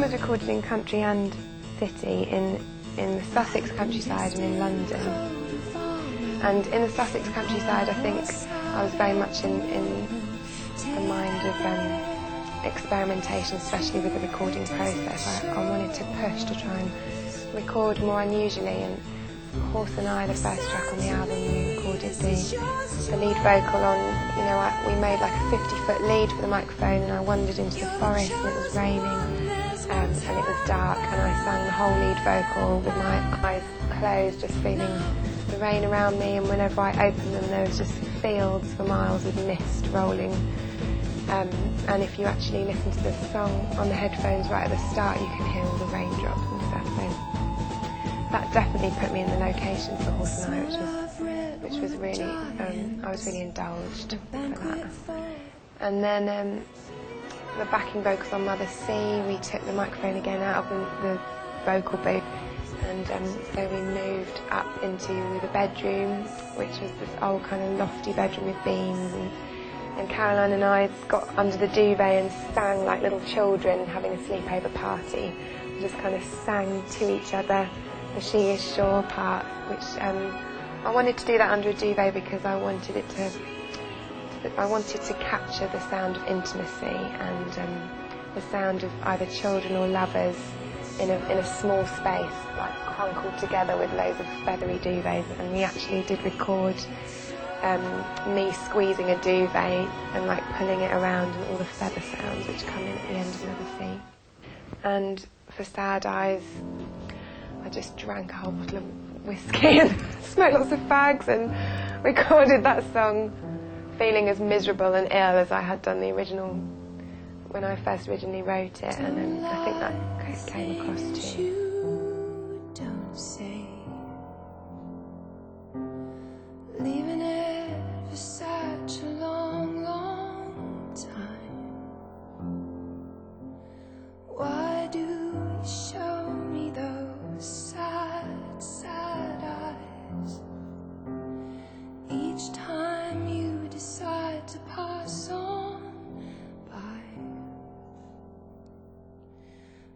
has recorded in country and city, in the Sussex countryside and in London. And in the Sussex countryside, I think I was very much in a mind of experimentation, especially with the recording process. I wanted to push to try and record more unusually, and Horse and I, the first track on the album, we recorded the lead vocal on, we made like a 50-foot lead for the microphone, and I wandered into the forest and it was raining and it was dark, and I sang the whole lead vocal with my eyes closed, just feeling the rain around me, and whenever I opened them there was just fields for miles with mist rolling. And if you actually listen to the song on the headphones right at the start, you can hear all the raindrops and stuff. So that definitely put me in the location for Horse and I, which was really, I was really indulged for that. And then the backing vocals on Mother C, we took the microphone again out of the vocal booth, and so we moved up into the bedroom, which was this old kind of lofty bedroom with beams, and Caroline and I got under the duvet and sang like little children having a sleepover party. We just kind of sang to each other the She Is Sure part, which I wanted to do that under a duvet because I wanted it to capture the sound of intimacy and the sound of either children or lovers in a small space, like crunkled together with loads of feathery duvets. And we actually did record me squeezing a duvet and like pulling it around, and all the feather sounds which come in at the end of Mother C. And for Sad Eyes, I just drank a whole bottle of whiskey and smoked lots of fags and recorded that song feeling as miserable and ill as I had done the original when I first originally wrote it, and I think that came across too. You don't say, leaving it for such a long, long time. Why do you show me those sad, sad eyes each time you decide to pass on by?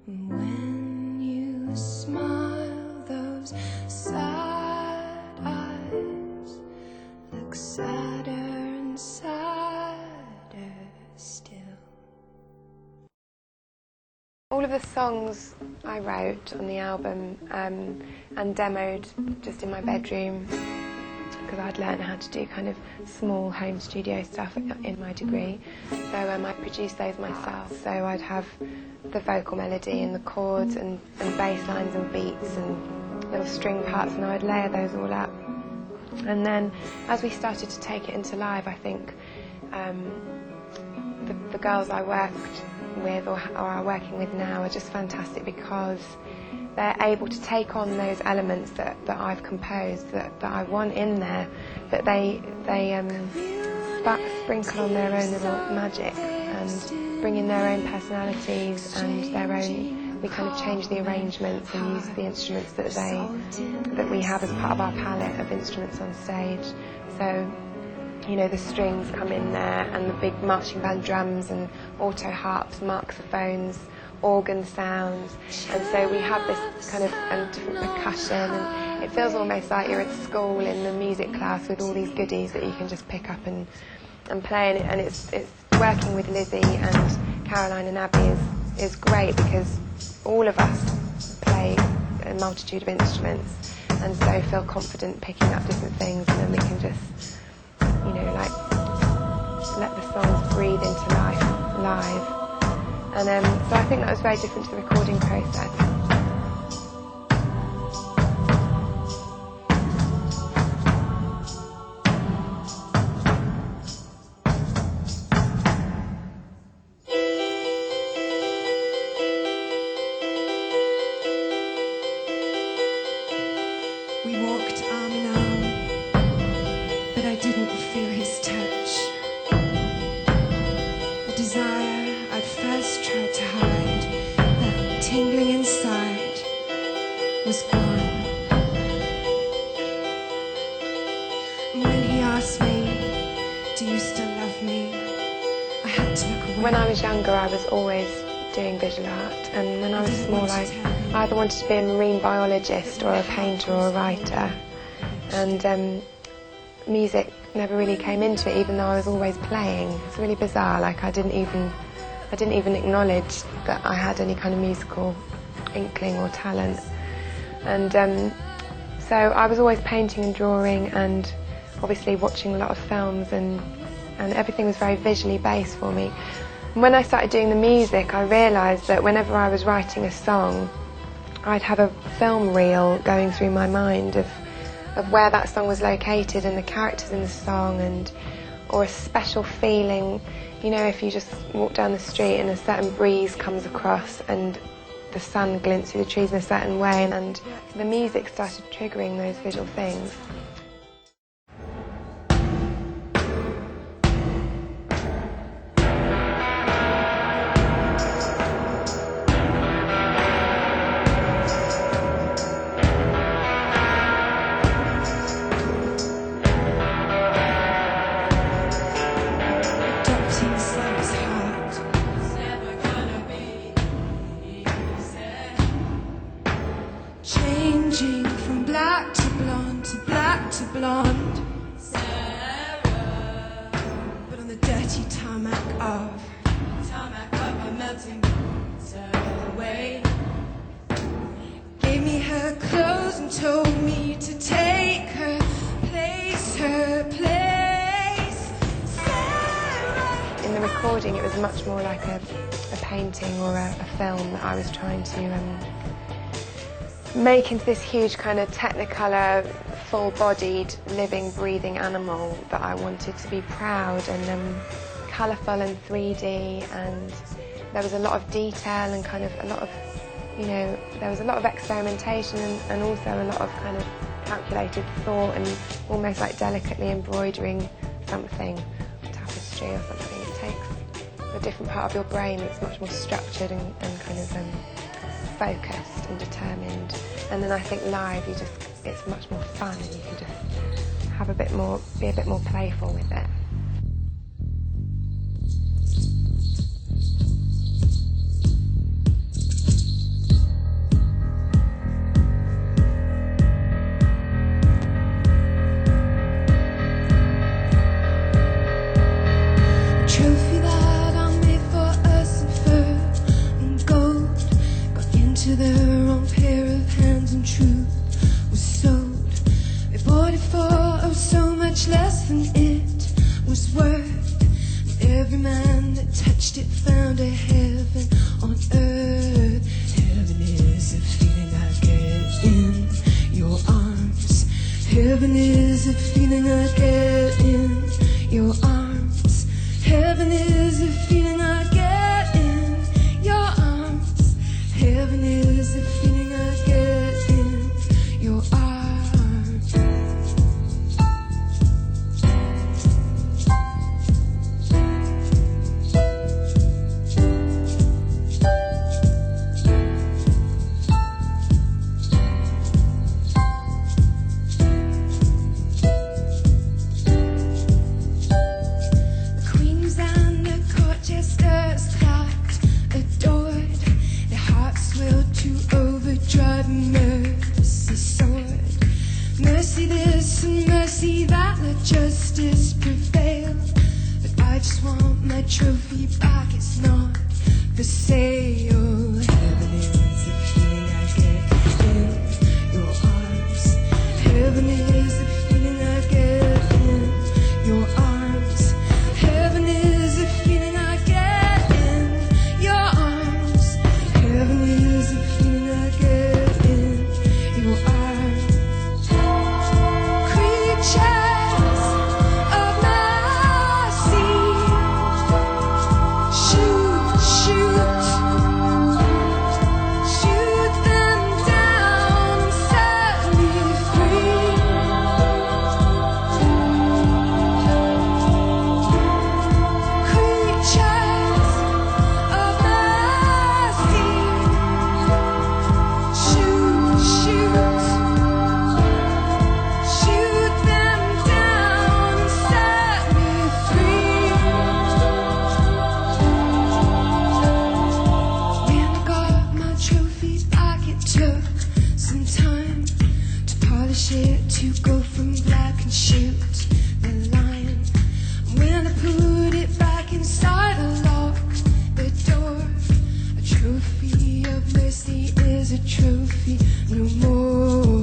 When you smile, those sad eyes look sadder and sadder still. All of the songs I wrote on the album and demoed just in my bedroom, because I'd learned how to do kind of small home studio stuff in my degree. So I produced those myself. So I'd have the vocal melody and the chords and bass lines and beats and little string parts, and I'd layer those all up. And then as we started to take it into live, I think the girls I worked with or are working with now are just fantastic, because they're able to take on those elements that I've composed, that I want in there, but they sprinkle on their own little magic and bring in their own personalities and their own. We kind of change the arrangements and use the instruments that we have as part of our palette of instruments on stage. So, the strings come in there, and the big marching band drums and auto harps, marxophones, organ sounds, and so we have this kind of different percussion, and it feels almost like you're at school in the music class with all these goodies that you can just pick up and play, and it's working with Lizzie and Caroline and Abby is great, because all of us play a multitude of instruments, and so feel confident picking up different things, and then we can just let the songs breathe into life live. And so I think that was very different to the recording process. We walked arm in arm, but I didn't feel his touch. The desire I'd first tried to hide, that tingling inside, was gone. When he asked me, do you still love me? I had to look away. When I was younger, I was always doing visual art, and when I was small I either wanted to be a marine biologist or a painter or a writer, and music never really came into it, even though I was always playing. It's really bizarre, like I didn't even acknowledge that I had any kind of musical inkling or talent. And so I was always painting and drawing and obviously watching a lot of films, and everything was very visually based for me. And when I started doing the music, I realised that whenever I was writing a song, I'd have a film reel going through my mind of where that song was located and the characters in the song, or a special feeling. You know, if you just walk down the street and a certain breeze comes across and the sun glints through the trees in a certain way, and the music started triggering those visual things. Changing from black to blonde to black to blonde, Sarah. But on the dirty tarmac of a melting away, gave me her clothes and told me to take her place, Sarah. In the recording it was much more like a painting or a film that I was trying to make into this huge kind of technicolor, full-bodied, living, breathing animal that I wanted to be proud and colourful and 3D, and there was a lot of detail and kind of a lot of, you know, there was a lot of experimentation and also a lot of kind of calculated thought and almost like delicately embroidering something, tapestry or something. It takes a different part of your brain that's much more structured and kind of focused and determined, and then I think live it's much more fun, and you can just have be a bit more playful with it. Trophy that I made for us in fur and gold got into the wrong pair of hands, and truth was sold. They bought it for so much less than it was worth. And every man that touched it found a heaven on earth. Heaven is a feeling I get in your arms. Heaven is a feeling I get in your arms. Heaven is a feeling I get in your arms. Heaven is a feeling I get in your arms. Mercy this and mercy that, let justice prevail. But I just want my trophy back, it's not for sale. Heaven is the feeling I get in your arms. Heaven is the feeling I get in your arms. Heaven is the feeling I get in your arms. Heaven is the feeling I get in your arms. Shoot them down and set me free. it to go from black and shoot the lion. When I put it back inside, I locked the door. A trophy of mercy is a trophy no more.